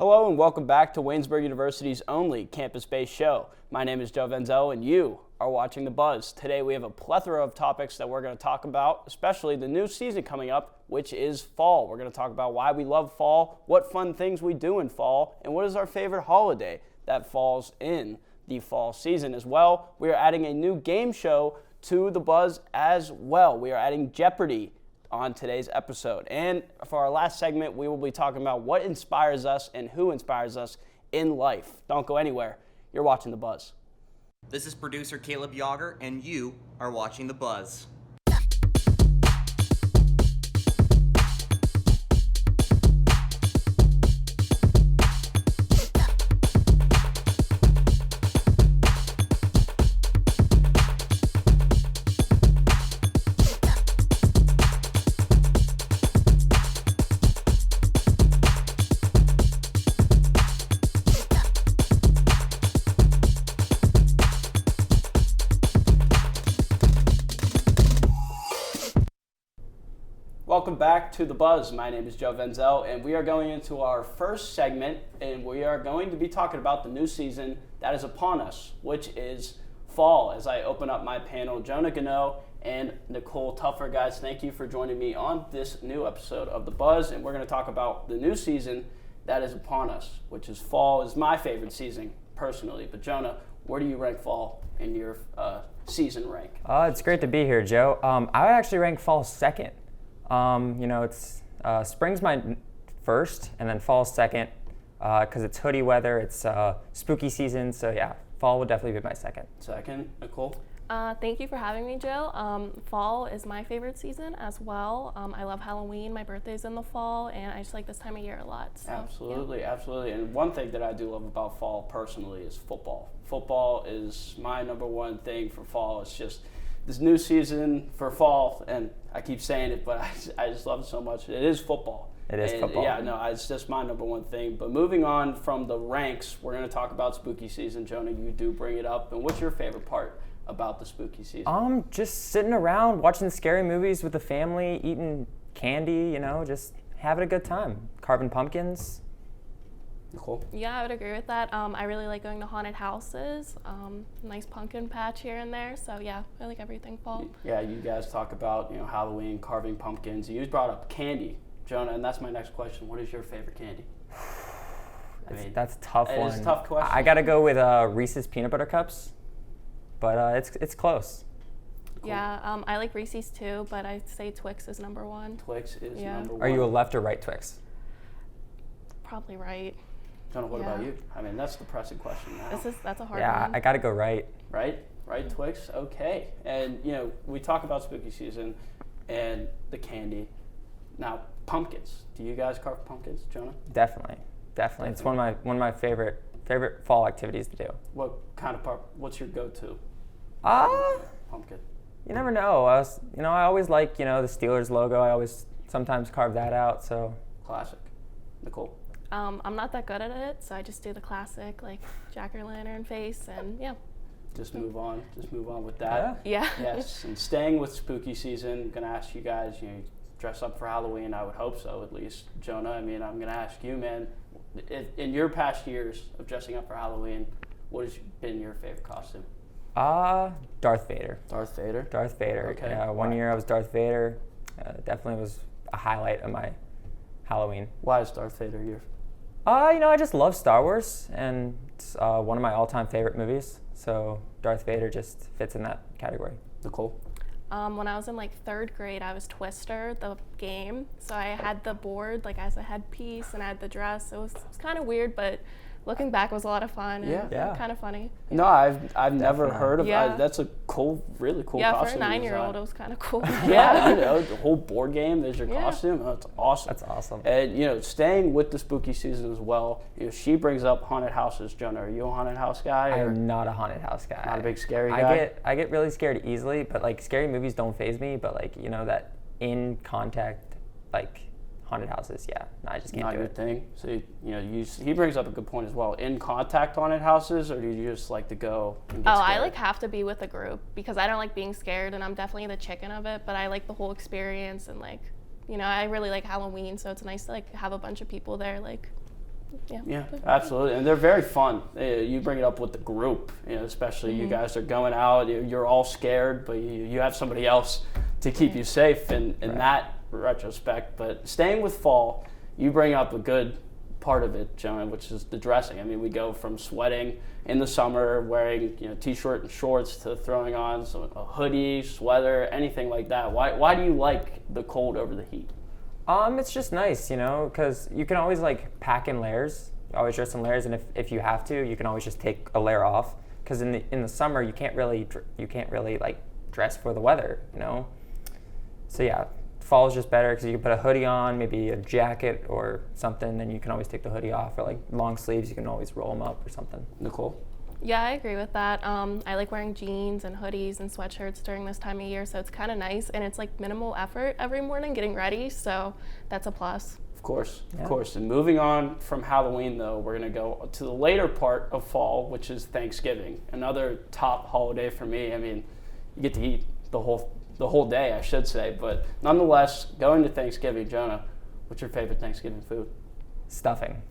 Hello and welcome back to Waynesburg University's only campus-based show. My name is Joe Veneziale and you are watching The Buzz. Today we have a plethora of topics that we're going to talk about, especially the new season coming up, which is fall. We're going to talk about why we love fall, what fun things we do in fall, and what is our favorite holiday that falls in the fall season as well. We are adding a new game show to The Buzz as well. We are adding Jeopardy on today's episode. And for our last segment, we will be talking about what inspires us and who inspires us in life. Don't go anywhere. You're watching The Buzz. This is producer Caleb Yager, and you are watching The Buzz. Welcome back to The Buzz. My name is Joe Veneziale, and we are going into our first segment, and we are going to be talking about the new season that is upon us, which is fall. As I open up my panel, Jonah, Gannoe, and Nicole Tuffer. Guys, thank you for joining me on this new episode of The Buzz, and we're going to talk about the new season that is upon us, which is fall. Is my favorite season, personally. But Jonah, where do you rank fall in your season rank? It's great to be here, Joe. I would actually rank fall second. It's spring's my first, and then fall's second, because it's hoodie weather, it's spooky season, so yeah, fall would definitely be my second. Second, Nicole? Thank you for having me, Joe. Fall is my favorite season as well. I love Halloween, my birthday's in the fall, and I just like this time of year a lot. So, Absolutely, yeah. Absolutely. And one thing that I do love about fall personally is football. Football is my number one thing for fall. It's just this new season for fall, and I keep saying it, but I just love it so much. It is football. It is football. Yeah, no, it's just my number one thing. But moving on from the ranks, we're going to talk about spooky season. Jonah, you do bring it up. And what's your favorite part about the spooky season? Just sitting around watching scary movies with the family, eating candy, just having a good time. Carving pumpkins. Nicole? Yeah, I would agree with that. I really like going to haunted houses, nice pumpkin patch here and there. So yeah, I like everything fall. Yeah, you guys talk about Halloween, carving pumpkins. You brought up candy, Jonah, and that's my next question. What is your favorite candy? That's a tough one. It's a tough question. I got to go with Reese's peanut butter cups, but it's close. Cool. Yeah, I like Reese's too, but I'd say Twix is number one. Twix is number one. Are you a left or right Twix? Probably right. Jonah, what about you? That's the pressing question now. That's a hard one. Yeah, I got to go right. Right, Twix? Okay. And, we talk about spooky season and the candy. Now, pumpkins. Do you guys carve pumpkins, Jonah? Definitely. It's one of my favorite fall activities to do. What kind of what's your go-to pumpkin? You never know. I always like, the Steelers logo. I always sometimes carve that out, so. Classic. Nicole? I'm not that good at it, so I just do the classic, like jack-o'-lantern face, and yeah. Just move on with that. Yeah. Yes, and staying with spooky season, I'm going to ask you guys, dress up for Halloween. I would hope so, at least. Jonah, I'm going to ask you, man, in your past years of dressing up for Halloween, what has been your favorite costume? Darth Vader. Darth Vader? Darth Vader. Okay. Yeah, one year I was Darth Vader. Definitely was a highlight of my Halloween. Why is Darth Vader your I just love Star Wars, and it's one of my all-time favorite movies. So Darth Vader just fits in that category. Nicole? When I was in third grade, I was Twister, the game. So I had the board as a headpiece, and I had the dress. It was kind of weird, but looking back, it was a lot of fun and kind of funny. No, I've never heard of it. That's a really cool costume. Yeah, for a 9-year-old, it was kind of cool. Yeah, the whole board game, there's your costume. Oh, that's awesome. That's awesome. And, staying with the spooky season as well, she brings up haunted houses. Jonah, are you a haunted house guy? I'm not a haunted house guy. Not a big scary guy? I get really scared easily, but, scary movies don't faze me, but, that in contact, haunted houses, I just can't do it. Not your thing. So, he brings up a good point as well. In contact haunted houses, or do you just like to go and get scared? I have to be with a group because I don't like being scared, and I'm definitely the chicken of it, but I like the whole experience, and I really like Halloween, so it's nice to have a bunch of people there Yeah, absolutely, and they're very fun. You bring it up with the group, especially you guys are going out. You're all scared, but you have somebody else to keep you safe in that retrospect. But staying with fall, you bring up a good part of it, Jonah, which is the dressing. I mean, we go from sweating in the summer, wearing t-shirt and shorts, to throwing on a hoodie, sweater, anything like that. Why do you like the cold over the heat? It's just nice, because you can always pack in layers. You always dress in layers, and if you have to, you can always just take a layer off. Because in the summer, you can't really dress for the weather, So yeah, fall is just better because you can put a hoodie on, maybe a jacket or something, and you can always take the hoodie off. Or long sleeves, you can always roll them up or something. Nicole? Yeah, I agree with that. I like wearing jeans and hoodies and sweatshirts during this time of year, so it's kind of nice, and it's minimal effort every morning getting ready, so that's a plus. Of course. And moving on from Halloween, though, we're going to go to the later part of fall, which is Thanksgiving, another top holiday for me. I mean, you get to eat the whole day, I should say, but nonetheless, going to Thanksgiving, Jonah, what's your favorite Thanksgiving food? Stuffing.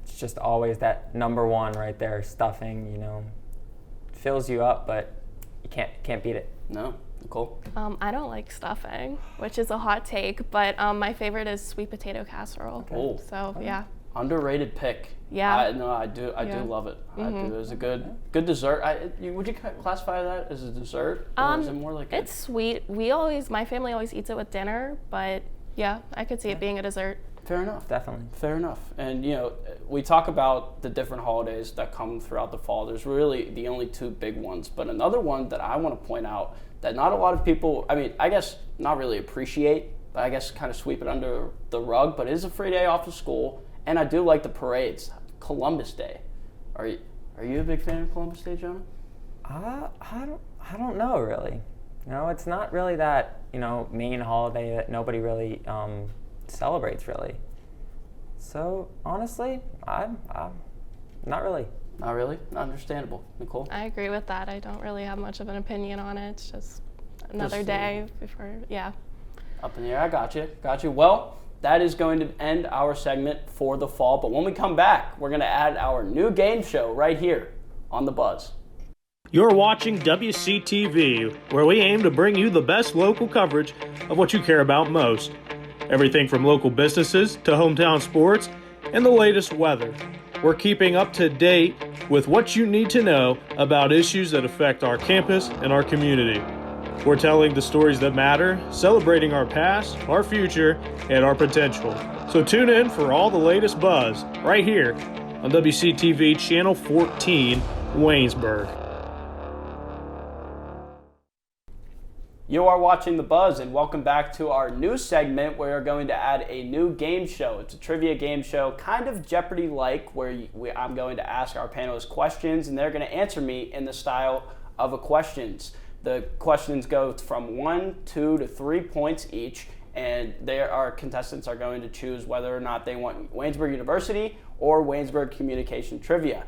It's just always that number one right there, stuffing, fills you up, but you can't beat it. No. Nicole? I don't like stuffing, which is a hot take, but my favorite is sweet potato casserole. Okay. Oh. So, yeah. Underrated pick. Yeah. I do love it. I do. It's a good dessert. Would you classify that as a dessert? Or is it more like it's sweet. My family always eats it with dinner, but yeah, I could see it being a dessert. Fair enough. Definitely. Fair enough. And, we talk about the different holidays that come throughout the fall. There's really the only two big ones. But another one that I want to point out that not a lot of people, I guess not really appreciate, but I guess kind of sweep it under the rug, but it is a free day off of school. And I do like the parades. Columbus Day. Are you a big fan of Columbus Day, Jonah? I don't know, really. It's not really that, main holiday that nobody really celebrates, really. So honestly, I'm not really. Not really? Understandable. Nicole? I agree with that. I don't really have much of an opinion on it. It's just another day before, yeah. Up in the air. I got you. Well, that is going to end our segment for the fall. But when we come back, we're going to add our new game show right here on The Buzz. You're watching WCTV, where we aim to bring you the best local coverage of what you care about most. Everything from local businesses to hometown sports and the latest weather. We're keeping up to date with what you need to know about issues that affect our campus and our community. We're telling the stories that matter, celebrating our past, our future, and our potential. So tune in for all the latest buzz right here on WCTV Channel 14, Waynesburg. You are watching The Buzz, and welcome back to our new segment where we're going to add a new game show. It's a trivia game show, kind of Jeopardy-like, where I'm going to ask our panelists questions, and they're going to answer me in the style of a questions. The questions go from 1, 2 to 3 points each, and our contestants are going to choose whether or not they want Waynesburg University or Waynesburg Communication Trivia.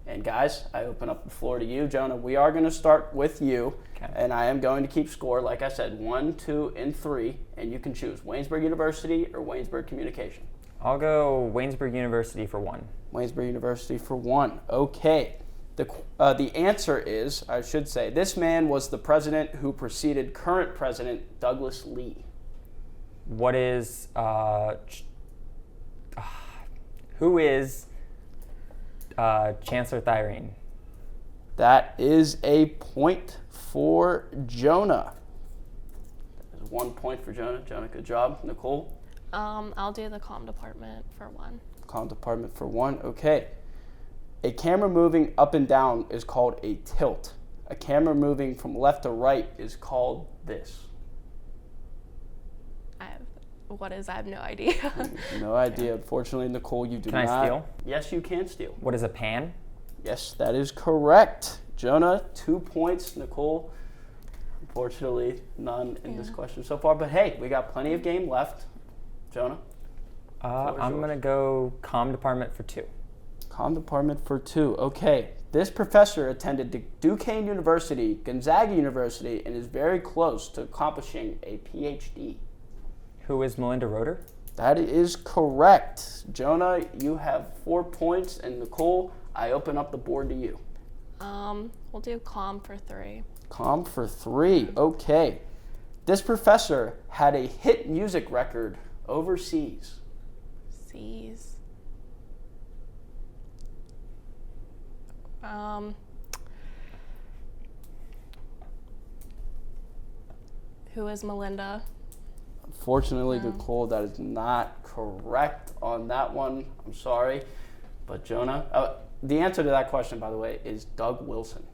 And guys, I open up the floor to you. Jonah, we are going to start with you, and I am going to keep score, like I said, 1, 2, and 3, and you can choose Waynesburg University or Waynesburg Communication. I'll go Waynesburg University for 1. Waynesburg University for 1. Okay. The answer is, I should say, this man was the president who preceded current President Douglas Lee. What is, who is Chancellor Thyrene? That is a point for Jonah. That is 1 point for Jonah. Jonah, good job. Nicole? I'll do the comm department for 1. Comm department for 1. Okay. A camera moving up and down is called a tilt. A camera moving from left to right is called this. I have no idea. No idea. Unfortunately, Nicole, you do not. Can I steal? Yes, you can steal. What is a pan? Yes, that is correct. Jonah, 2 points. Nicole, unfortunately, none in this question so far. But hey, we got plenty of game left. Jonah? I'm going to go comm department for 2. Comm department for 2. Okay. This professor attended Duquesne University, Gonzaga University, and is very close to accomplishing a PhD. Who is Melinda Roeder? That is correct. Jonah, you have 4 points, and Nicole, I open up the board to you. We'll do calm for 3. Calm for 3. Okay. This professor had a hit music record overseas. C's. Who is Melinda? Unfortunately, Nicole, that is not correct on that one. I'm sorry. But Jonah, the answer to that question, by the way, is Doug Wilson.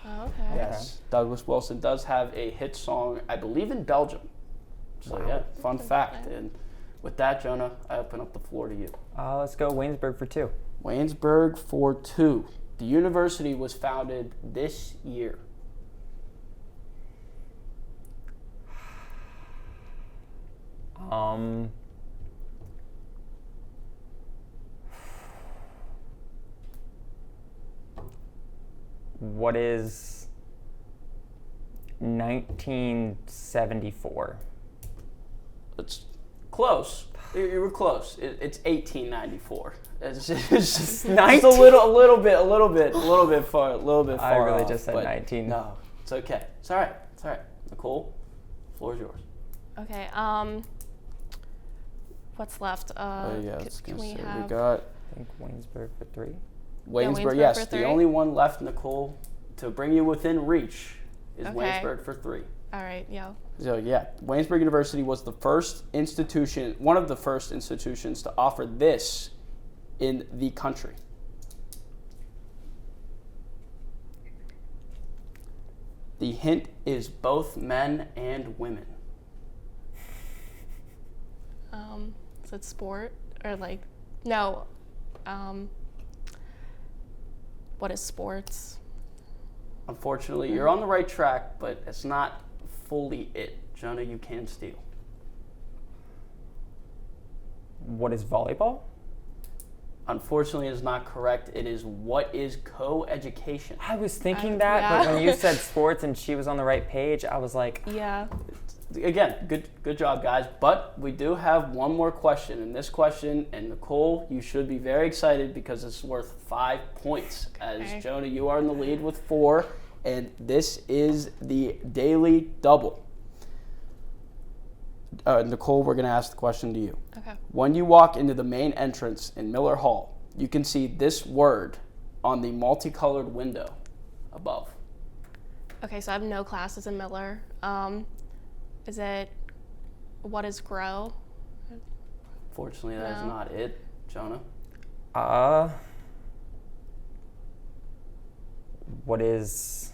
Oh, okay. Yes, Douglas Wilson does have a hit song, I believe, in Belgium. So yeah, fun fact. And with that, Jonah, I open up the floor to you. Let's go Waynesburg for 2. Waynesburg for 2. The university was founded this year. What is 1974? It's close. You were close. It's 1894. It's just a little bit far. I really off, just said 19. No, it's okay. It's all right. Nicole, the floor is yours. Okay. What's left? Can we we have? got I think Waynesburg for 3. Waynesburg. Waynesburg Yes, for 3? the only one left, Nicole, to bring you within reach is Okay. Waynesburg for 3. All right. Yeah. So yeah, Waynesburg University was the first institution, one of the first institutions to offer this in the country. The hint is both men and women. Is it sport or like no? What is sports? Unfortunately, you're on the right track, but it's not fully it. Jonah, you can steal. What is volleyball? Unfortunately, it is not correct. It is what is co-education. I was thinking that, yeah. but when you said sports and she was on the right page, I was like, Yeah. Again, good job, guys. But we do have one more question. And this question, and Nicole, you should be very excited because it's worth 5 points. As Okay. Jonah, you are in the lead with 4. And this is the daily double. Nicole, we're going to ask the question to you. Okay. When you walk into the main entrance in Miller Hall, you can see this word on the multicolored window above. Okay. So I have no classes in Miller. Is it? What is grow? Fortunately, that is No. not it. Jonah? what is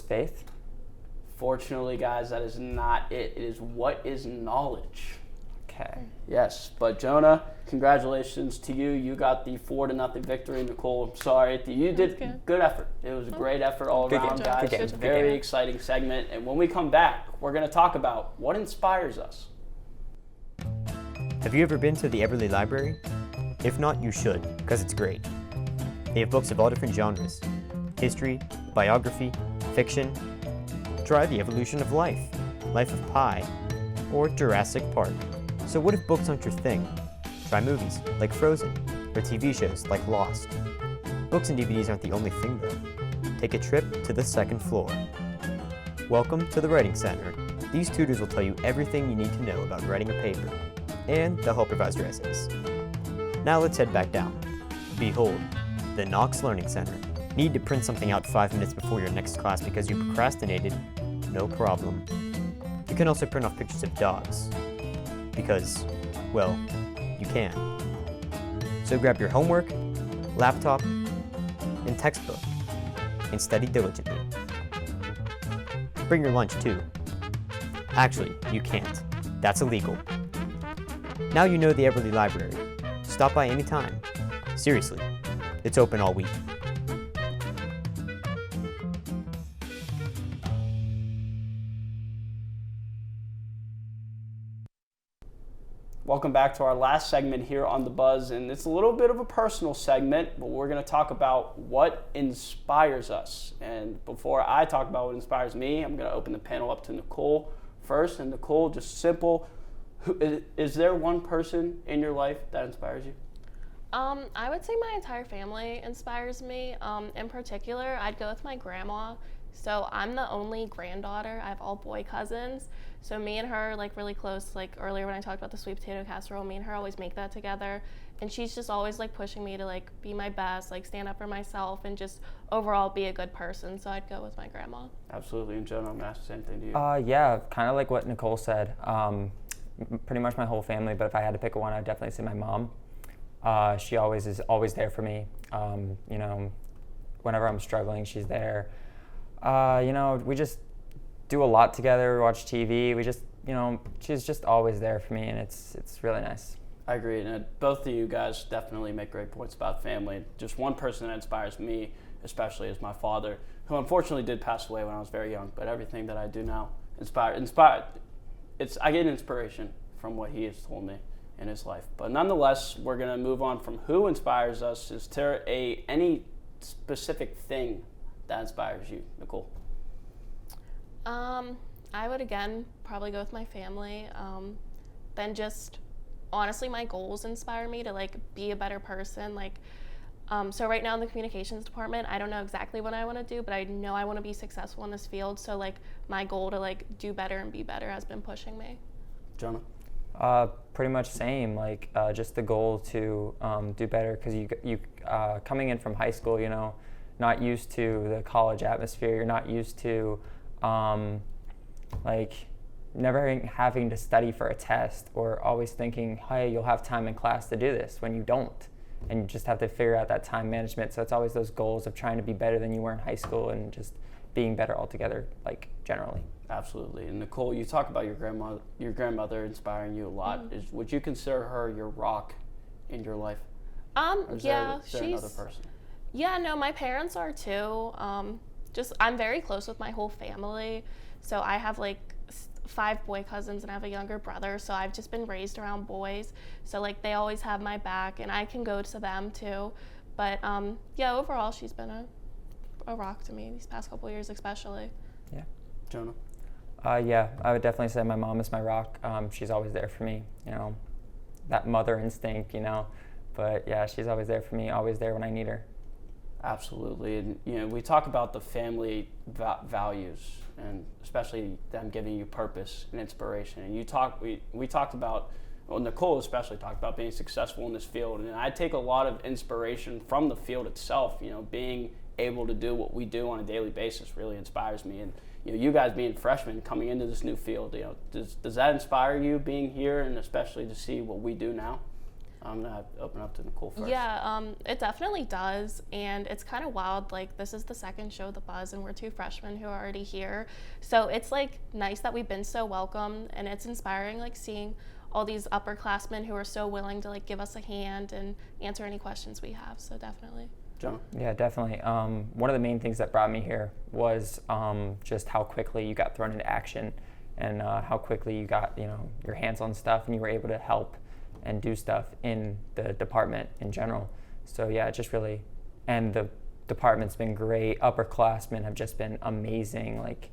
faith? Fortunately, guys, that is not it. It is what is knowledge. Okay. Yes, but Jonah, congratulations to you. You got the 4-0 victory. Nicole, I'm sorry. You did good effort. It was a great effort all Good around, game. guys. Good game. It's a Good very game. exciting segment. And when we come back, we're going to talk about what inspires us. Have you ever been to the Everly Library? If not, you should, because it's great. They have books of all different genres: history, biography, fiction. Try The Evolution of Life, Life of Pi, or Jurassic Park. So what if books aren't your thing? Try movies like Frozen, or TV shows like Lost. Books and DVDs aren't the only thing though. Take a trip to the second floor. Welcome to the Writing Center. These tutors will tell you everything you need to know about writing a paper, and they'll help revise your essays. Now let's head back down. Behold, the Knox Learning Center. Need to print something out 5 minutes before your next class because you procrastinated? No problem. You can also print off pictures of dogs. Because, well, you can. So grab your homework, laptop, and textbook, and study diligently. Bring your lunch too. Actually, you can't. That's illegal. Now you know the Everly Library. Stop by anytime. Seriously, it's open all week. Welcome back to our last segment here on The Buzz, and it's a little bit of a personal segment, but we're going to talk about what inspires us. And before I talk about what inspires me, I'm going to open the panel up to Nicole first. And Nicole, just simple, is there one person in your life that inspires you? I would say my entire family inspires me. In particular, I'd go with my grandma. So I'm the only granddaughter. I have all boy cousins. So me and her, like, really close. Like, earlier when I talked about the sweet potato casserole, me and her always make that together. And she's just always, like, pushing me to, like, be my best, like, stand up for myself and just overall be a good person. So I'd go with my grandma. Absolutely. And Jonah, I'm going to ask the same thing to you. Yeah, kind of like what Nicole said. Pretty much my whole family, but if I had to pick one, I'd definitely say my mom. She is always there for me. You know, whenever I'm struggling, she's there. You know, we just do a lot together, watch TV. We just, you know, she's just always there for me, and it's really nice. I agree, and both of you guys definitely make great points about family. Just one person that inspires me, especially, is my father, who unfortunately did pass away when I was very young, but everything that I do now I get inspiration from what he has told me in his life. But nonetheless, we're going to move on from who inspires us. Is there any specific thing that inspires you, Nicole? I would, again, probably go with my family. Then just, honestly, my goals inspire me to, like, be a better person. Like, so right now in the communications department, I don't know exactly what I want to do, but I know I want to be successful in this field. So, like, my goal to, like, do better and be better has been pushing me. Jonah? Pretty much same, like, just the goal to do better, because you coming in from high school, you know, not used to the college atmosphere, you're not used to like never having to study for a test, or always thinking, hey, you'll have time in class to do this, when you don't, and you just have to figure out that time management. So it's always those goals of trying to be better than you were in high school, and just being better altogether, like, generally. Absolutely. And Nicole, you talk about your grandmother inspiring you a lot. Mm-hmm. Would you consider her your rock in your life? Or is Yeah, there another person? Yeah, no, my parents are too. I'm very close with my whole family. So I have, like, 5 boy cousins, and I have a younger brother. So I've just been raised around boys. So, like, they always have my back, and I can go to them too. But yeah, overall, she's been a rock to me these past couple of years, especially. Yeah. Jonah? Yeah, I would definitely say my mom is my rock. She's always there for me, you know, that mother instinct, you know. But yeah, she's always there for me, always there when I need her. Absolutely. And, you know, we talk about the family values, and especially them giving you purpose and inspiration. And we talked about, well, Nicole especially talked about being successful in this field. And I take a lot of inspiration from the field itself. You know, being able to do what we do on a daily basis really inspires me. And, you know, you guys being freshmen coming into this new field, you know, does that inspire you, being here, and especially to see what we do now? I'm going to open up to Nicole first. Yeah, it definitely does, and it's kind of wild. Like, this is the second show, The Buzz, and we're 2 freshmen who are already here. So it's, like, nice that we've been so welcomed, and it's inspiring, like, seeing all these upperclassmen who are so willing to, like, give us a hand and answer any questions we have. So definitely. Jonah? Yeah, definitely. One of the main things that brought me here was just how quickly you got thrown into action, and how quickly you got, you know, your hands on stuff, and you were able to help and do stuff in the department in general. So yeah, just really, and the department's been great. Upperclassmen have just been amazing. Like,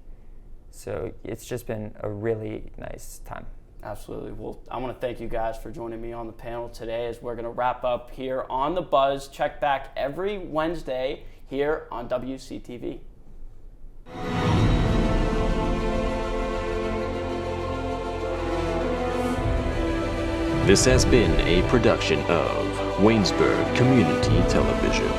so it's just been a really nice time. Absolutely. Well, I want to thank you guys for joining me on the panel today, as we're going to wrap up here on The Buzz. Check back every Wednesday here on WCTV. This has been a production of Waynesburg Community Television.